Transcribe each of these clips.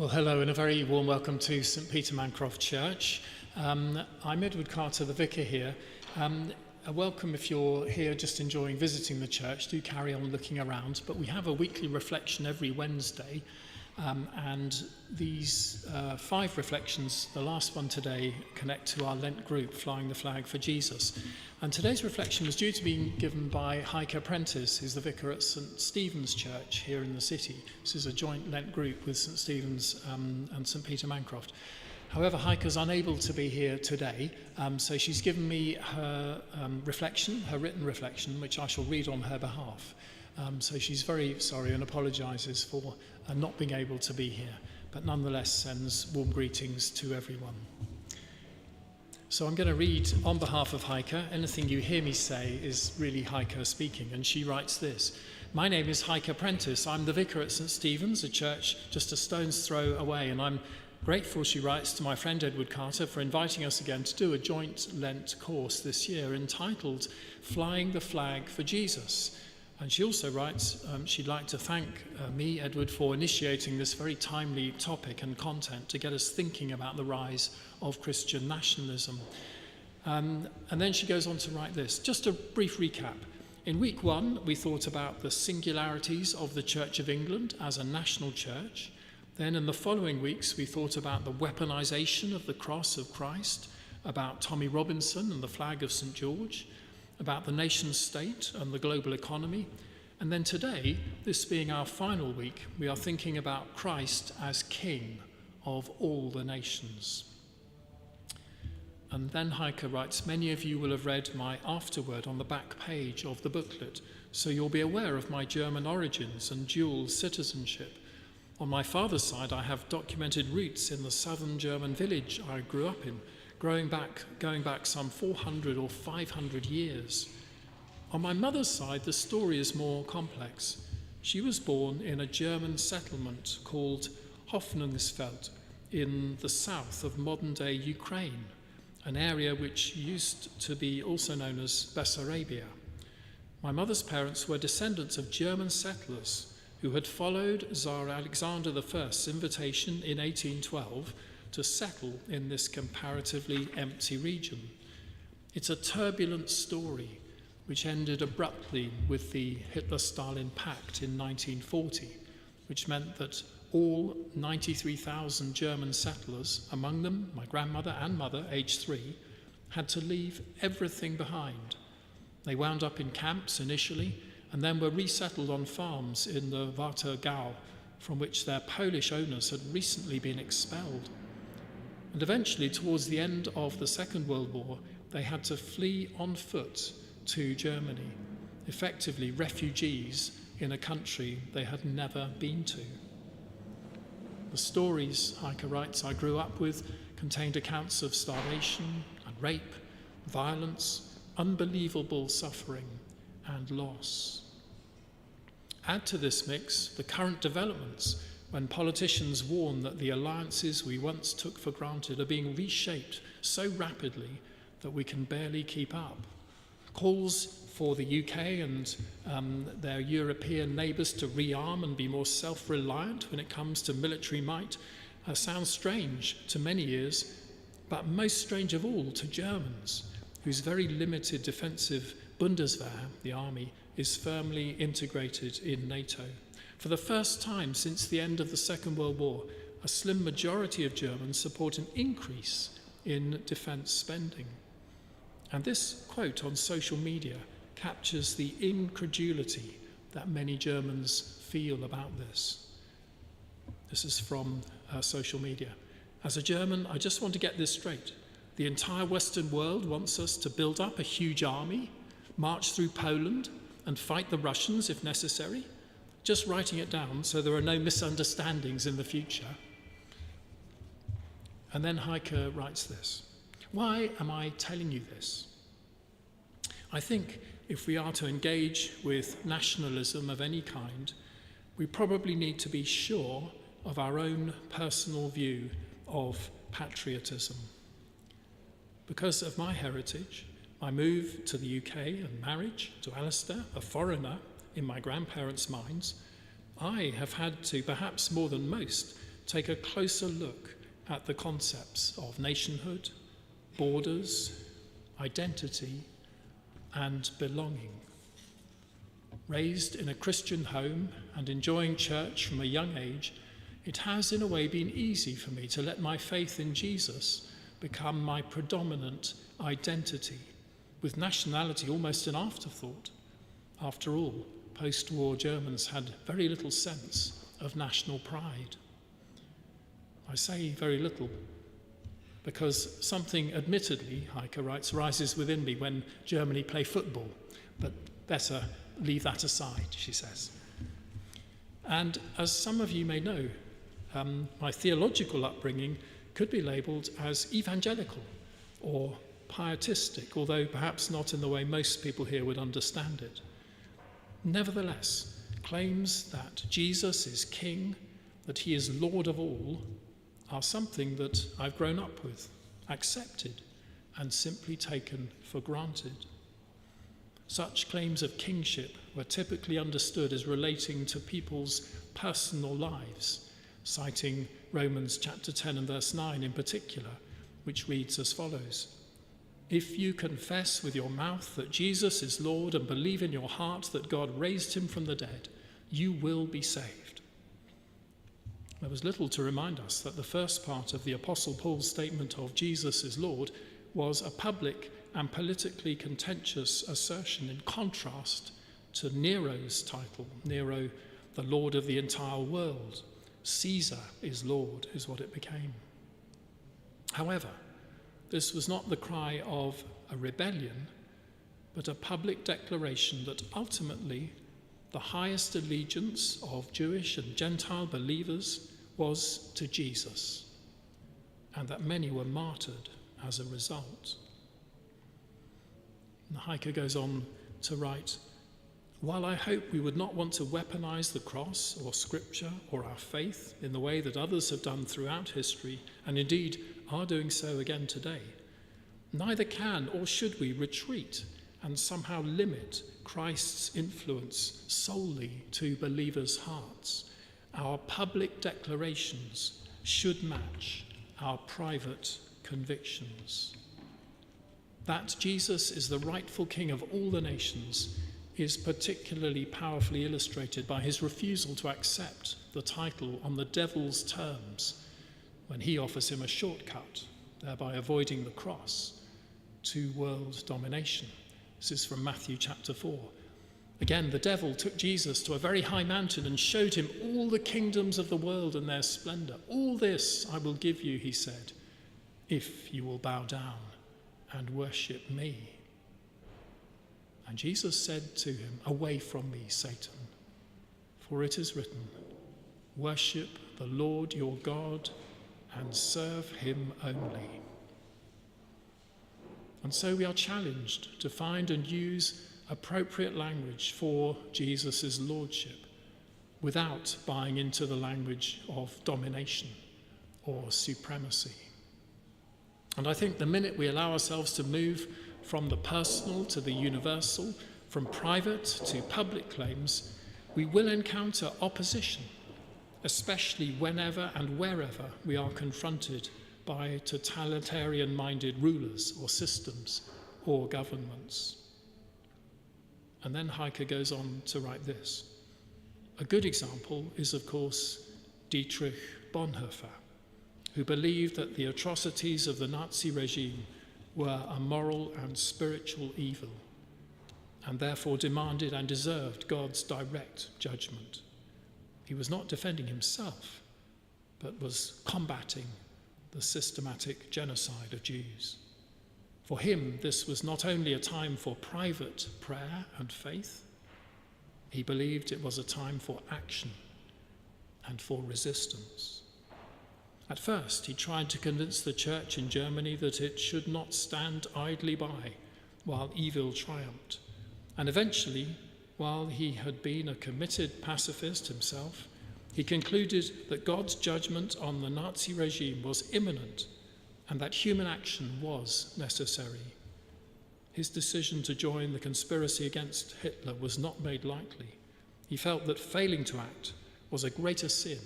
Well, hello and a very warm welcome to St Peter Mancroft Church. I'm Edward Carter, the vicar here. A welcome if you're here just enjoying visiting the church. Do carry on looking around. But we have a weekly reflection every Wednesday. And these 5 reflections, the last one today, connect to our Lent group, Flying the Flag for Jesus. And today's reflection was due to be given by Heike Prentice, who's the vicar at St Stephen's Church here in the city. This is a joint Lent group with St Stephen's and St Peter Mancroft. However, Heike's unable to be here today, so she's given me her reflection, her written reflection, which I shall read on her behalf. So she's very sorry and apologises for not being able to be here, but nonetheless sends warm greetings to everyone. So I'm going to read on behalf of Heike. Anything you hear me say is really Heike speaking, and she writes this. My name is Heike Prentice. I'm the vicar at St Stephen's, a church just a stone's throw away, and I'm grateful, she writes, to my friend Edward Carter for inviting us again to do a joint Lent course this year entitled Flying the Flag for Jesus. And she also writes she'd like to thank me, Edward, for initiating this very timely topic and content to get us thinking about the rise of Christian nationalism. And then she goes on to write this. Just a brief recap. In week 1, we thought about the singularities of the Church of England as a national church. Then in the following weeks, we thought about the weaponization of the cross of Christ, about Tommy Robinson and the flag of St George, about the nation state and the global economy. And then today, this being our final week, we are thinking about Christ as King of all the nations. And then Heike writes, many of you will have read my afterword on the back page of the booklet, so you'll be aware of my German origins and dual citizenship. On my father's side, I have documented roots in the southern German village I grew up in, going back some 400 or 500 years. On my mother's side, the story is more complex. She was born in a German settlement called Hoffnungsfeld in the south of modern-day Ukraine, an area which used to be also known as Bessarabia. My mother's parents were descendants of German settlers who had followed Tsar Alexander I's invitation in 1812 to settle in this comparatively empty region. It's a turbulent story which ended abruptly with the Hitler-Stalin Pact in 1940, which meant that all 93,000 German settlers, among them my grandmother and mother, aged 3, had to leave everything behind. They wound up in camps initially and then were resettled on farms in the Warther Gau, from which their Polish owners had recently been expelled. And eventually, towards the end of the Second World War, they had to flee on foot to Germany, effectively refugees in a country they had never been to. The stories, Heike writes, I grew up with contained accounts of starvation and rape, violence, unbelievable suffering, and loss. Add to this mix the current developments when politicians warn that the alliances we once took for granted are being reshaped so rapidly that we can barely keep up. Calls for the UK and their European neighbours to rearm and be more self-reliant when it comes to military might sounds strange to many ears, but most strange of all to Germans, whose very limited defensive Bundeswehr, the army, is firmly integrated in NATO. For the first time since the end of the Second World War, a slim majority of Germans support an increase in defence spending. And this quote on social media captures the incredulity that many Germans feel about this. This is from social media. As a German, I just want to get this straight. The entire Western world wants us to build up a huge army, march through Poland, and fight the Russians if necessary. Just writing it down so there are no misunderstandings in the future. And then Heike writes this. Why am I telling you this? I think if we are to engage with nationalism of any kind, we probably need to be sure of our own personal view of patriotism. Because of my heritage, my move to the UK and marriage to Alistair, a foreigner in my grandparents' minds, I have had to, perhaps more than most, take a closer look at the concepts of nationhood, borders, identity, and belonging. Raised in a Christian home and enjoying church from a young age, it has in a way been easy for me to let my faith in Jesus become my predominant identity, with nationality almost an afterthought. After all, post-war Germans had very little sense of national pride. I say very little because something, admittedly, Heike writes, rises within me when Germany play football, but better leave that aside, she says. And as some of you may know, my theological upbringing could be labelled as evangelical or pietistic, although perhaps not in the way most people here would understand it. Nevertheless, claims that Jesus is King, that he is Lord of all, are something that I've grown up with, accepted, and simply taken for granted. Such claims of kingship were typically understood as relating to people's personal lives, citing Romans chapter 10 and verse 9 in particular, which reads as follows: "If you confess with your mouth that Jesus is Lord and believe in your heart that God raised him from the dead, you will be saved." There was little to remind us that the first part of the Apostle Paul's statement of Jesus is Lord was a public and politically contentious assertion in contrast to Nero's title, Nero, the Lord of the entire world. Caesar is Lord, is what it became. However, this was not the cry of a rebellion, but a public declaration that ultimately the highest allegiance of Jewish and Gentile believers was to Jesus, and that many were martyred as a result. And Heike goes on to write, "While I hope we would not want to weaponize the cross or scripture or our faith in the way that others have done throughout history, and indeed are doing so again today, neither can or should we retreat and somehow limit Christ's influence solely to believers' hearts. Our public declarations should match our private convictions. That Jesus is the rightful King of all the nations is particularly powerfully illustrated by his refusal to accept the title on the devil's terms when he offers him a shortcut, thereby avoiding the cross, to world domination. This is from Matthew chapter 4. Again, the devil took Jesus to a very high mountain and showed him all the kingdoms of the world and their splendor. "All this I will give you," he said, "if you will bow down and worship me." And Jesus said to him, "Away from me, Satan, for it is written, worship the Lord your God and serve him only." And so we are challenged to find and use appropriate language for Jesus' lordship without buying into the language of domination or supremacy. And I think the minute we allow ourselves to move from the personal to the universal, from private to public claims, we will encounter opposition, especially whenever and wherever we are confronted by totalitarian-minded rulers or systems or governments. And then Heike goes on to write this. A good example is, of course, Dietrich Bonhoeffer, who believed that the atrocities of the Nazi regime were a moral and spiritual evil, and therefore demanded and deserved God's direct judgment. He was not defending himself, but was combating the systematic genocide of Jews. For him, this was not only a time for private prayer and faith, he believed it was a time for action and for resistance. At first, he tried to convince the church in Germany that it should not stand idly by while evil triumphed. And eventually, while he had been a committed pacifist himself, he concluded that God's judgment on the Nazi regime was imminent and that human action was necessary. His decision to join the conspiracy against Hitler was not made lightly. He felt that failing to act was a greater sin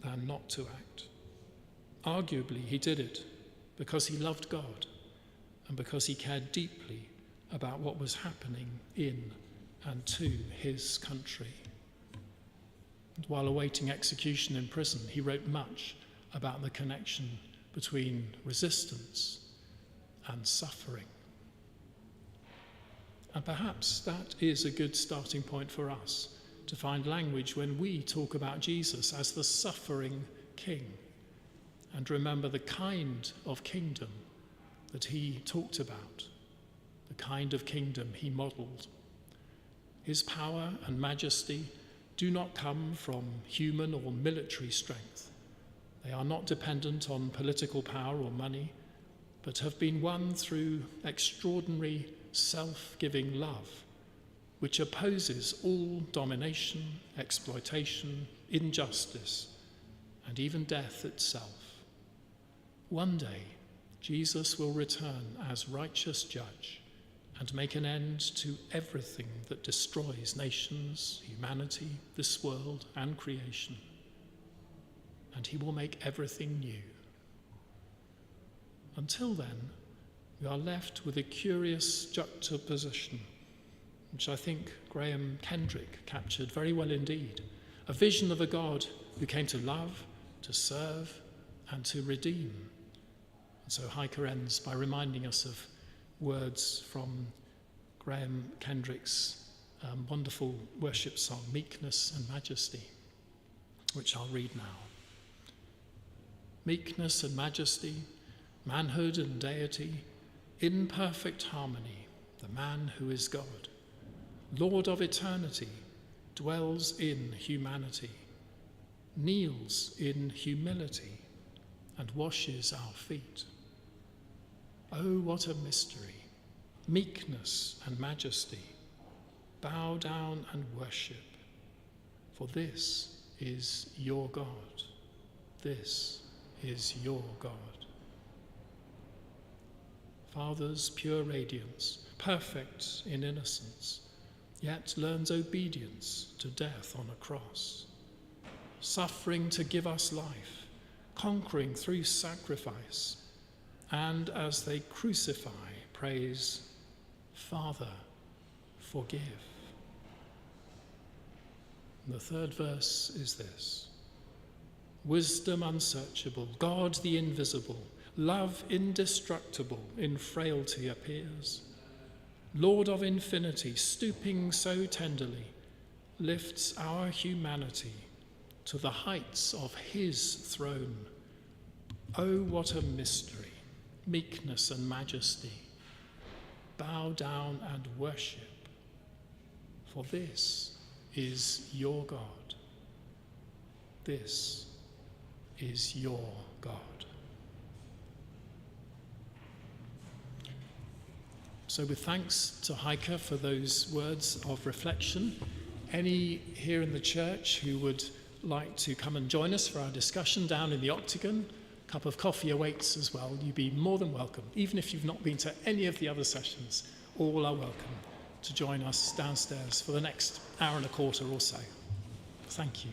than not to act. Arguably, he did it because he loved God and because he cared deeply about what was happening in and to his country. And while awaiting execution in prison, he wrote much about the connection between resistance and suffering. And perhaps that is a good starting point for us to find language when we talk about Jesus as the suffering king, and remember the kind of kingdom that he talked about, the kind of kingdom he modelled. His power and majesty do not come from human or military strength. They are not dependent on political power or money, but have been won through extraordinary self-giving love, which opposes all domination, exploitation, injustice, and even death itself. One day, Jesus will return as righteous judge and make an end to everything that destroys nations, humanity, this world, and creation. And he will make everything new. Until then, we are left with a curious juxtaposition, which I think Graham Kendrick captured very well indeed. A vision of a God who came to love, to serve, and to redeem. And so Heike ends by reminding us of words from Graham Kendrick's wonderful worship song, Meekness and Majesty, which I'll read now. Meekness and majesty, manhood and deity, in perfect harmony, the man who is God, Lord of eternity, dwells in humanity, kneels in humility, and washes our feet. Oh, what a mystery! Meekness and majesty, bow down and worship, for this is your God. This is your God. Father's pure radiance, perfect in innocence, yet learns obedience to death on a cross, suffering to give us life, conquering through sacrifice, and as they crucify, praise, Father, forgive. The third verse is this: wisdom unsearchable, God the invisible, love indestructible in frailty appears. Lord of infinity, stooping so tenderly, lifts our humanity to the heights of his throne. Oh, what a mystery, meekness and majesty. Bow down and worship, for this is your God. This is your God. So with thanks to Heike for those words of reflection, any here in the church who would like to come and join us for our discussion down in the Octagon, a cup of coffee awaits as well. You'd be more than welcome. Even if you've not been to any of the other sessions, all are welcome to join us downstairs for the next hour and a quarter or so. Thank you.